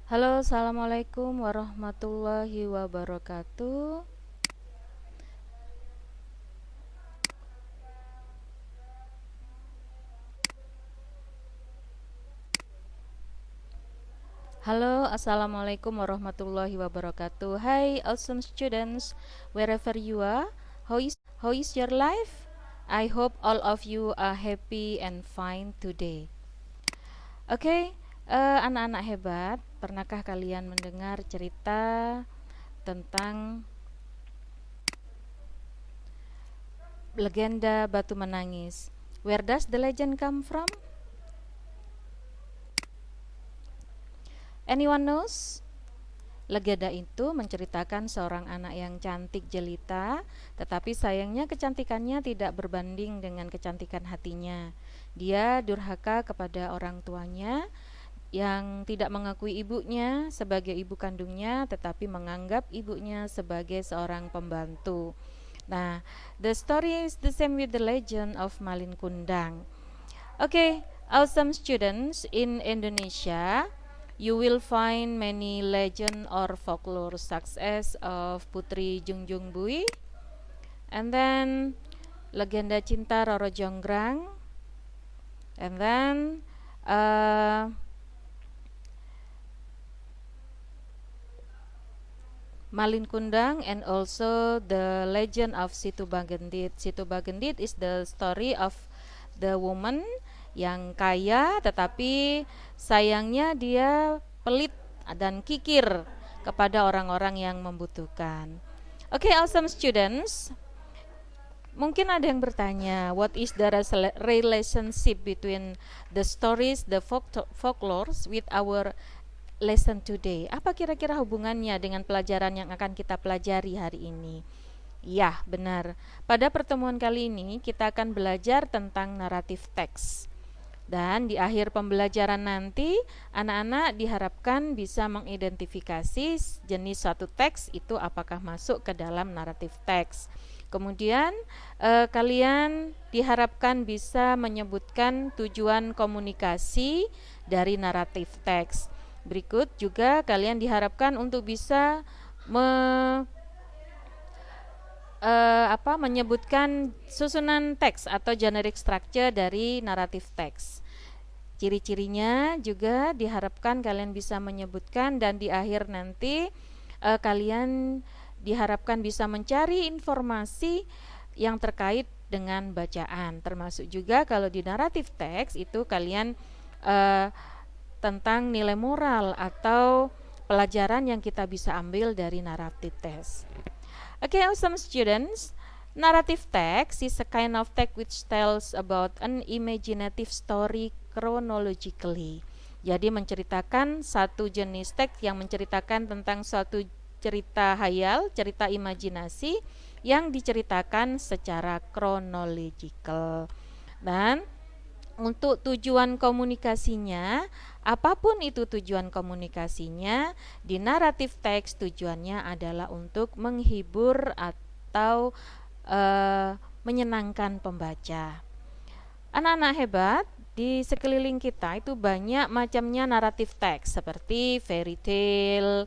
Halo, assalamualaikum warahmatullahi wabarakatuh. Halo, assalamualaikum warahmatullahi wabarakatuh. Hi, awesome students, wherever you are. How is your life? I hope all of you are happy and fine today. Oke, anak-anak hebat, pernahkah kalian mendengar cerita tentang legenda Batu Menangis? Where does the legend come from? Anyone knows? Legenda itu menceritakan seorang anak yang cantik jelita, tetapi sayangnya kecantikannya tidak berbanding dengan kecantikan hatinya. Dia durhaka kepada orang tuanya yang tidak mengakui ibunya sebagai ibu kandungnya, tetapi menganggap ibunya sebagai seorang pembantu. Nah, the story is the same with the legend of Malin Kundang. Okay, awesome students, in Indonesia you will find many legend or folklore such as of Putri Jungjung Bui, and then legenda cinta Roro Jonggrang, and then Malin Kundang, and also the legend of Situ Bagendit. Situ Bagendit is the story of the woman yang kaya tetapi sayangnya dia pelit dan kikir kepada orang-orang yang membutuhkan. Oke, awesome students. Mungkin ada yang bertanya, what is the relationship between the stories, the folklores with our lesson today? Apa kira-kira hubungannya dengan pelajaran yang akan kita pelajari hari ini? Ya, benar. Pada pertemuan kali ini kita akan belajar tentang naratif teks. Dan di akhir pembelajaran nanti, anak-anak diharapkan bisa mengidentifikasi jenis suatu teks itu apakah masuk ke dalam naratif teks. Kemudian kalian diharapkan bisa menyebutkan tujuan komunikasi dari naratif teks. Berikut juga kalian diharapkan untuk bisa menyebutkan susunan teks atau generic structure dari naratif teks. Ciri-cirinya juga diharapkan kalian bisa menyebutkan, dan di akhir nanti kalian diharapkan bisa mencari informasi yang terkait dengan bacaan. Termasuk juga kalau di naratif teks itu kalian tentang nilai moral atau pelajaran yang kita bisa ambil dari naratif teks. Okay, awesome students. Narrative text is a kind of text which tells about an imaginative story chronologically. Jadi menceritakan satu jenis teks yang menceritakan tentang suatu cerita hayal, cerita imajinasi yang diceritakan secara chronological. Dan untuk tujuan komunikasinya, apapun itu tujuan komunikasinya, di naratif teks tujuannya adalah untuk menghibur atau menyenangkan pembaca. Anak-anak hebat, di sekeliling kita itu banyak macamnya naratif teks seperti fairy tale,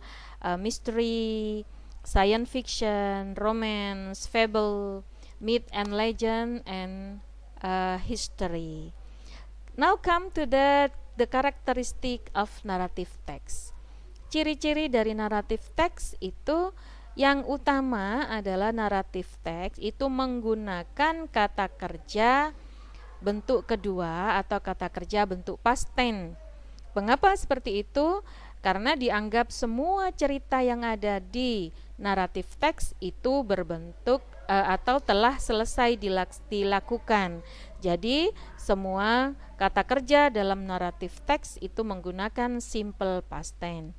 mystery, science fiction, romance, fable, myth and legend, and history. Now come to the characteristic of narrative text. Ciri-ciri dari naratif teks itu yang utama adalah naratif teks itu menggunakan kata kerja bentuk kedua atau kata kerja bentuk past tense. Mengapa seperti itu? Karena dianggap semua cerita yang ada di naratif teks itu berbentuk atau telah selesai dilakukan. Jadi semua kata kerja dalam naratif teks itu menggunakan simple past tense.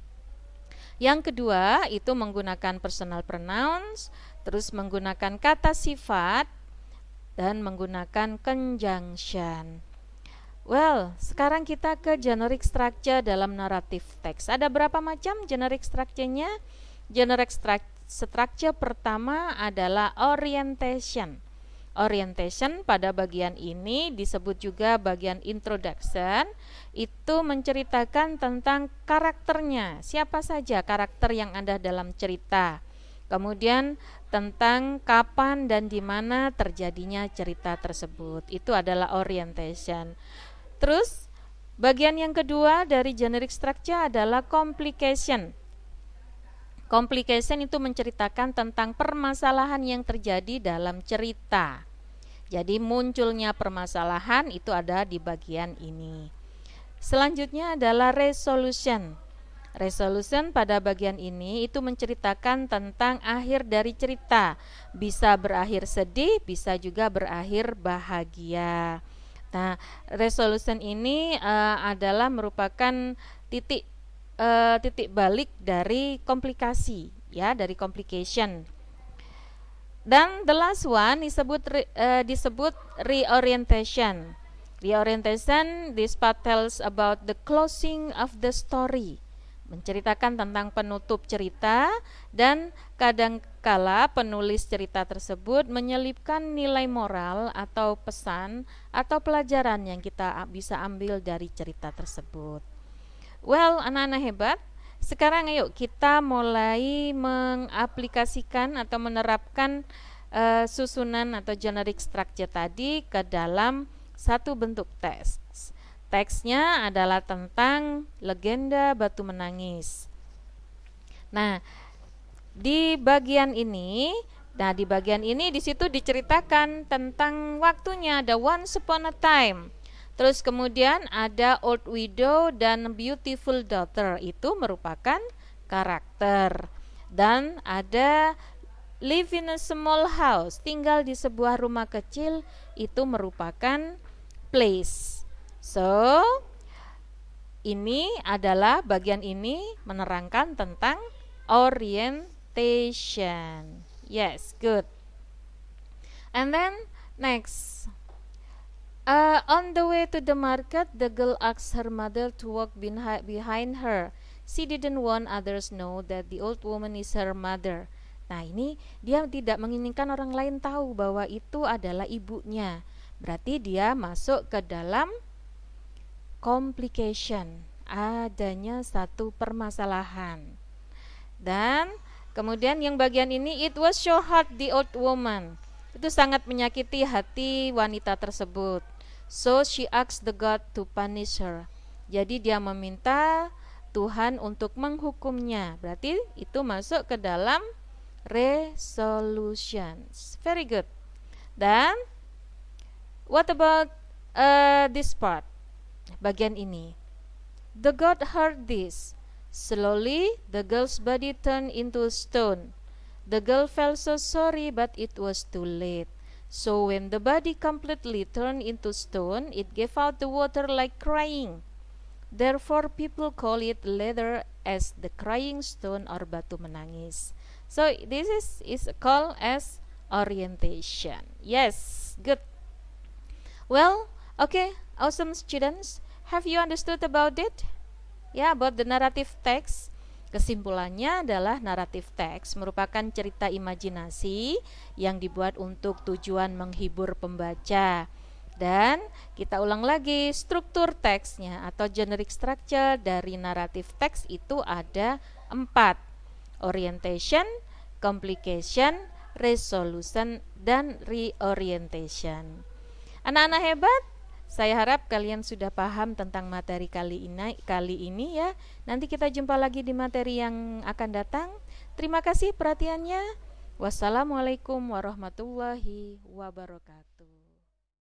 Yang kedua itu menggunakan personal pronouns, terus menggunakan kata sifat, dan menggunakan conjunction. Well, sekarang kita ke generic structure dalam naratif teks. Ada berapa macam generic structure-nya? Generic structure pertama adalah orientation. orientation pada bagian ini disebut juga bagian introduction, itu menceritakan tentang karakternya, siapa saja karakter yang ada dalam cerita. Kemudian tentang kapan dan di mana terjadinya cerita tersebut. Itu adalah orientation. Terus bagian yang kedua dari generic structure adalah complication. Complication itu menceritakan tentang permasalahan yang terjadi dalam cerita. Jadi munculnya permasalahan itu ada di bagian ini. Selanjutnya adalah resolution. Resolution pada bagian ini itu menceritakan tentang akhir dari cerita. Bisa berakhir sedih, bisa juga berakhir bahagia. Nah, resolution ini adalah merupakan titik balik dari komplikasi, ya, dari complication. Dan the last one disebut reorientation. Reorientation, this part tells about the closing of the story, menceritakan tentang penutup cerita, dan kadangkala penulis cerita tersebut menyelipkan nilai moral atau pesan atau pelajaran yang kita bisa ambil dari cerita tersebut. Well, anak-anak hebat, sekarang ayo kita mulai mengaplikasikan atau menerapkan susunan atau generic structure tadi ke dalam satu bentuk teks. Teksnya adalah tentang legenda Batu Menangis. Nah, di bagian ini di situ diceritakan tentang waktunya, ada once upon a time. Terus kemudian ada Old Widow dan Beautiful Daughter, itu merupakan karakter. Dan ada Live in a Small House, tinggal di sebuah rumah kecil, itu merupakan place. So, ini adalah bagian ini menerangkan tentang orientation. Yes, good. And then next, on the way to the market, the girl asked her mother to walk behind her. She didn't want others know that the old woman is her mother. Nah, ini dia tidak menginginkan orang lain tahu bahwa itu adalah ibunya. Berarti dia masuk ke dalam complication, adanya satu permasalahan. Dan kemudian yang bagian ini, it was so hard the old woman, itu sangat menyakiti hati wanita tersebut. So she asked the God to punish her. Jadi dia meminta Tuhan untuk menghukumnya. Berarti itu masuk ke dalam resolutions. Very good. Dan what about this part? Bagian ini. The God heard this. Slowly the girl's body turned into stone. The girl felt so sorry, but it was too late. So when the body completely turned into stone, it gave out the water like crying. Therefore people call it later as the crying stone or Batu Menangis. So this is called as orientation. Yes, good. Well, okay, awesome students. Have you understood about it? Ya, about the narrative text. Kesimpulannya adalah naratif teks merupakan cerita imajinasi yang dibuat untuk tujuan menghibur pembaca. Dan kita ulang lagi, struktur teksnya atau generic structure dari naratif teks itu ada 4. Orientation, complication, resolution, dan reorientation. Anak-anak hebat, saya harap kalian sudah paham tentang materi kali ini ya. Nanti kita jumpa lagi di materi yang akan datang. Terima kasih perhatiannya. Wassalamualaikum warahmatullahi wabarakatuh.